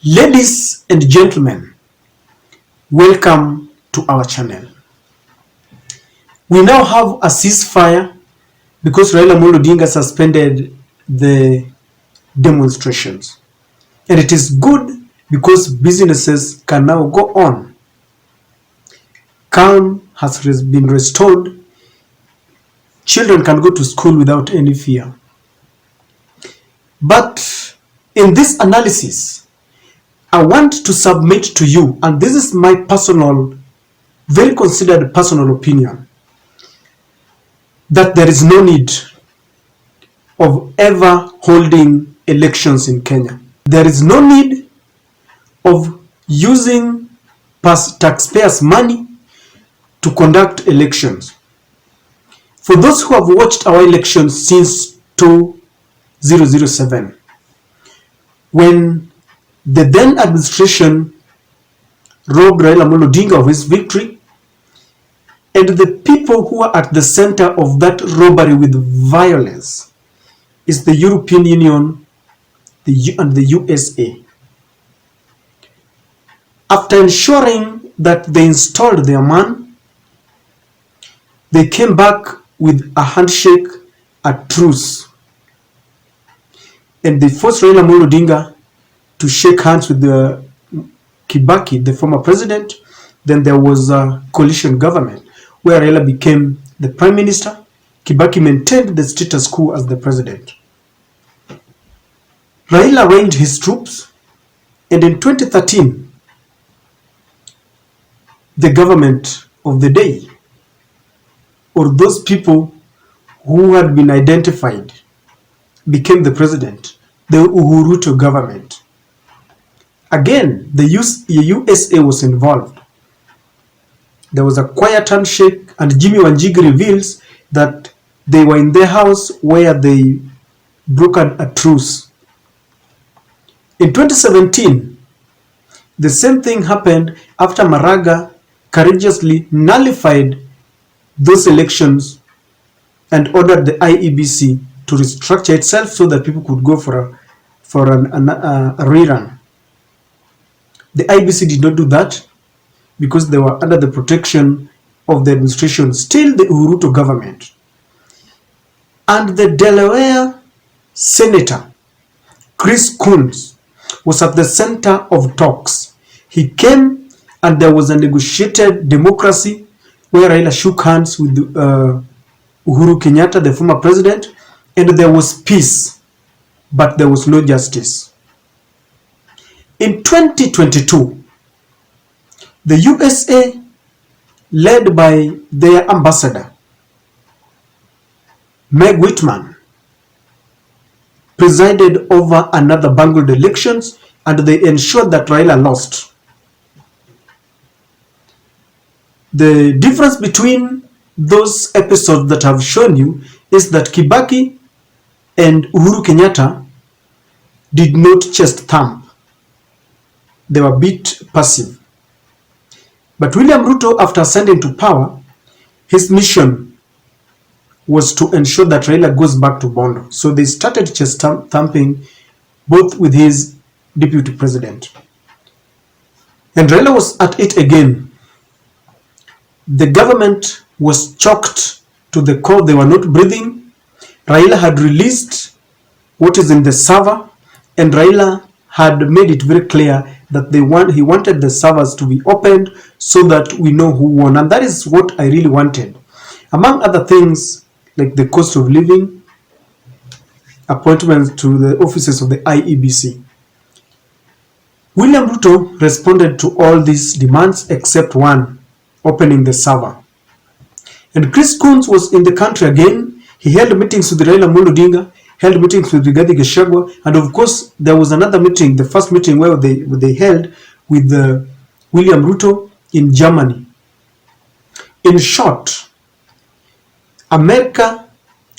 Ladies and gentlemen, welcome to our channel. We now have a ceasefire because Raila-Ruto Odinga suspended the demonstrations. And it is good because businesses can now go on. Calm has been restored. Children can go to school without any fear. But in this analysis, I want to submit to you, and this is my personal, very considered personal opinion, that there is no need of ever holding elections in Kenya. There is no need of using taxpayers' money to conduct elections. For those who have watched our elections since 2007, when the then administration robbed Raila-Ruto Odinga of his victory, and the people who are at the center of that robbery with violence is the European Union and the USA. After ensuring that they installed their man, they came back with a handshake, a truce, and they forced Raila-Ruto Odinga to shake hands with the Kibaki, the former president. Then there was a coalition government where Raila became the prime minister. Kibaki maintained the status quo as the president. Raila ranged his troops, and in 2013, the government of the day, or those people who had been identified, became the president, the Raila-Ruto government. Again, the USA was involved. There was a quiet handshake, and Jimmy Wanjigi reveals that they were in their house where they broke a truce. In 2017, the same thing happened after Maraga courageously nullified those elections and ordered the IEBC to restructure itself so that people could go for a rerun. The IEBC did not do that because they were under the protection of the administration, still the Raila-Ruto government. And the Delaware Senator, Chris Coons, was at the center of talks. He came and there was a negotiated democracy where Raila shook hands with Uhuru Kenyatta, the former president, and there was peace, but there was no justice. In 2022, the USA, led by their ambassador, Meg Whitman, presided over another bungled elections, and they ensured that Raila lost. The difference between those episodes that I've shown you is that Kibaki and Uhuru Kenyatta did not chest thump. They were a bit passive. But William Ruto, after ascending to power, his mission was to ensure that Raila goes back to Bondo. So they started chest thumping both with his deputy president. And Raila was at it again. The government was choked to the core. They were not breathing. Raila had released what is in the server, and Raila had made it very clear that he wanted the servers to be opened so that we know who won. And that is what I really wanted. Among other things, like the cost of living, appointments to the offices of the IEBC. William Ruto responded to all these demands except one, opening the server. And Chris Coons was in the country again. He held meetings with Raila-Ruto Odinga, held meetings with Rigathi Gachagua, and of course there was another meeting, the first meeting where they held with William Ruto in Germany. In short, America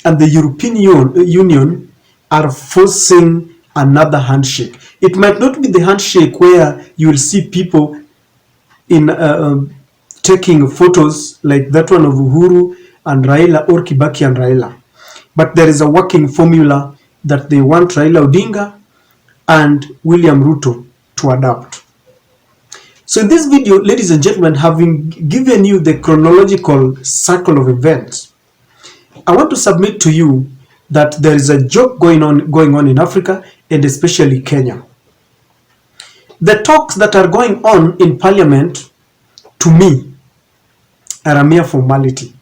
and the European Union are forcing another handshake. It might not be the handshake where you will see people in taking photos like that one of Uhuru and Raila, or Kibaki and Raila. But there is a working formula that they want Raila Odinga and William Ruto to adapt. So in this video, ladies and gentlemen, having given you the chronological cycle of events, I want to submit to you that there is a joke going on in Africa, and especially Kenya. The talks that are going on in parliament, to me, are a mere formality,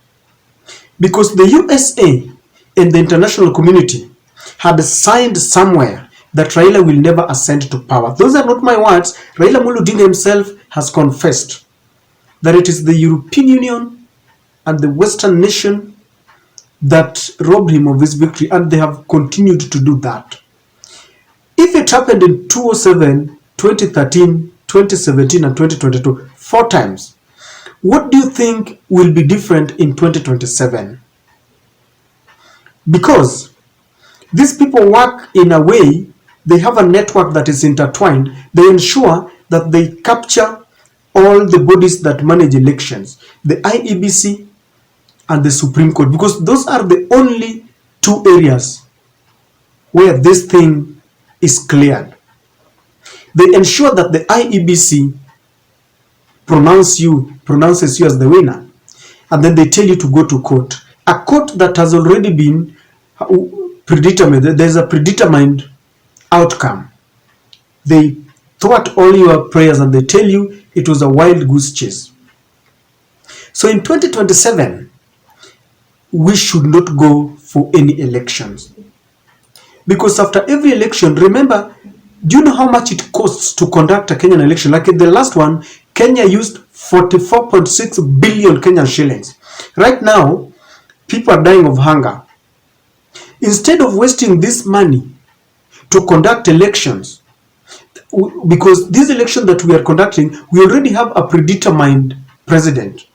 because the USA and the international community had signed somewhere that Raila will never ascend to power. Those are not my words. Raila Muludin himself has confessed that it is the European Union and the Western nation that robbed him of his victory, and they have continued to do that. If it happened in 2007, 2013, 2017, and 2022, 4 times, what do you think will be different in 2027? Because these people work in a way, they have a network that is intertwined. They ensure that they capture all the bodies that manage elections, the IEBC and the Supreme Court, because those are the only 2 areas where this thing is cleared. They ensure that the IEBC pronounces you as the winner, and then they tell you to go to court. A court that has already been predetermined. There's a predetermined outcome. They thwart all your prayers and they tell you it was a wild goose chase. So in 2027, we should not go for any elections, because after every election, remember, do you know how much it costs to conduct a Kenyan election? Like in the last one, Kenya used 44.6 billion Kenyan shillings. Right now, people are dying of hunger. Instead of wasting this money to conduct elections, because these elections that we are conducting, we already have a predetermined president.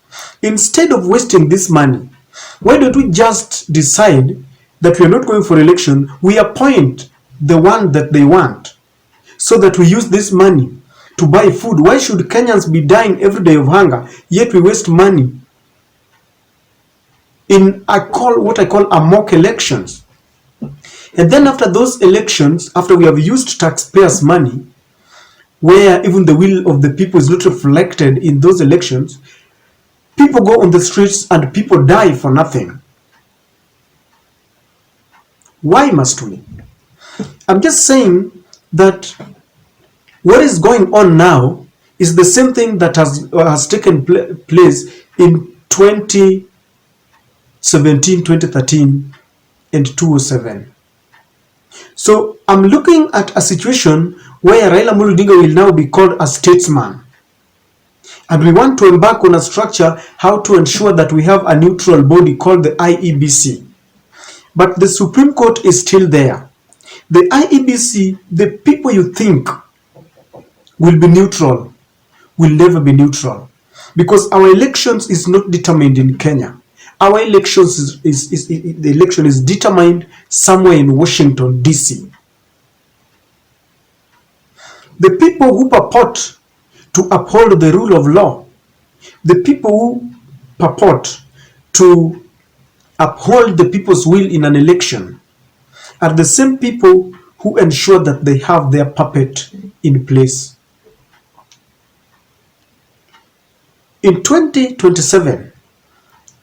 Instead of wasting this money, why don't we just decide that we are not going for election, we appoint the one that they want, so that we use this money to buy food? Why should Kenyans be dying every day of hunger, yet we waste money in what I call a mock elections? And then after those elections, after we have used taxpayers' money, where even the will of the people is not reflected in those elections, people go on the streets and people die for nothing. Why must we? I'm just saying that what is going on now is the same thing that has taken place in 2017, 2013, and 2007. So I'm looking at a situation where Raila Muludinga will now be called a statesman. And we want to embark on a structure how to ensure that we have a neutral body called the IEBC. But the Supreme Court is still there. The IEBC, the people you think will be neutral, will never be neutral. Because our elections is not determined in Kenya. Our elections the election is determined somewhere in Washington, D.C. The people who purport to uphold the rule of law, the people who purport to uphold the people's will in an election, are the same people who ensure that they have their puppet in place. In 2027,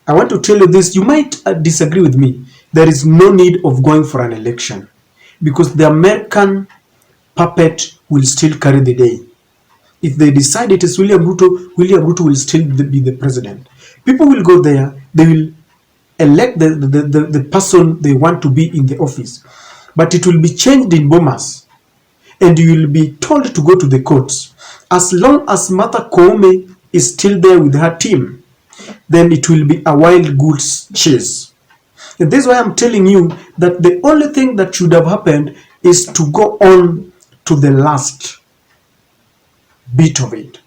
I want to tell you this, you might disagree with me. There is no need of going for an election, because the American puppet will still carry the day. If they decide it is William Ruto will still be the president. People will go there, they will elect the person they want to be in the office. But it will be changed in Bomas, and you will be told to go to the courts. As long as Martha Koome is still there with her team, then it will be a wild goose chase. And this is why I'm telling you that the only thing that should have happened is to go on to the last bit of it.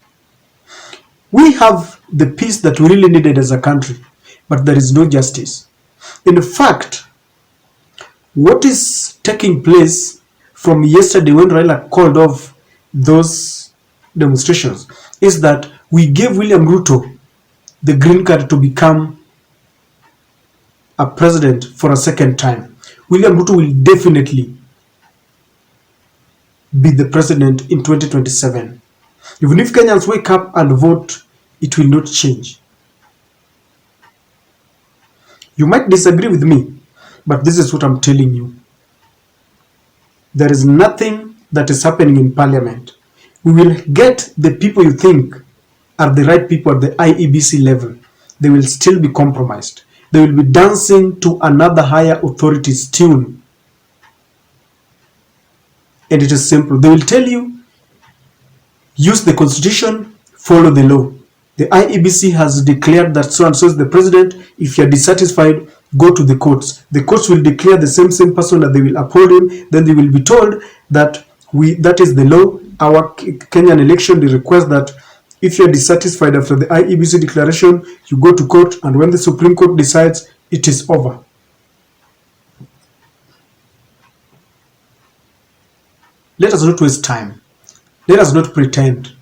We have the peace that we really needed as a country, but there is no justice. In fact, what is taking place from yesterday when Raila called off those demonstrations is that we gave William Ruto the green card to become a president for a second time. William Ruto will definitely be the president in 2027. Even if Kenyans wake up and vote, it will not change. You might disagree with me, but this is what I'm telling you. There is nothing that is happening in parliament. We will get the people you think are the right people at the IEBC level. They will still be compromised. They will be dancing to another higher authority's tune. And it is simple. They will tell you, use the constitution, follow the law. The IEBC has declared that so and so is the president. If you are dissatisfied, go to the courts. The courts will declare the same person that they will uphold him. Then they will be told that that is the law. Our Kenyan election, they request that if you are dissatisfied after the IEBC declaration, you go to court, and when the Supreme Court decides, it is over. Let us not waste time. Let us not pretend.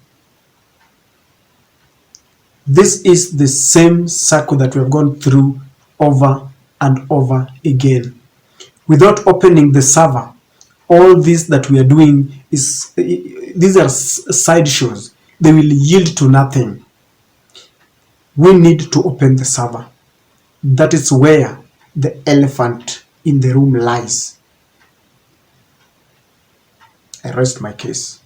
This is the same circle that we have gone through over and over again. Without opening the server, all this that we are doing is, these are sideshows. They will yield to nothing. We need to open the server. That is where the elephant in the room lies. I rest my case.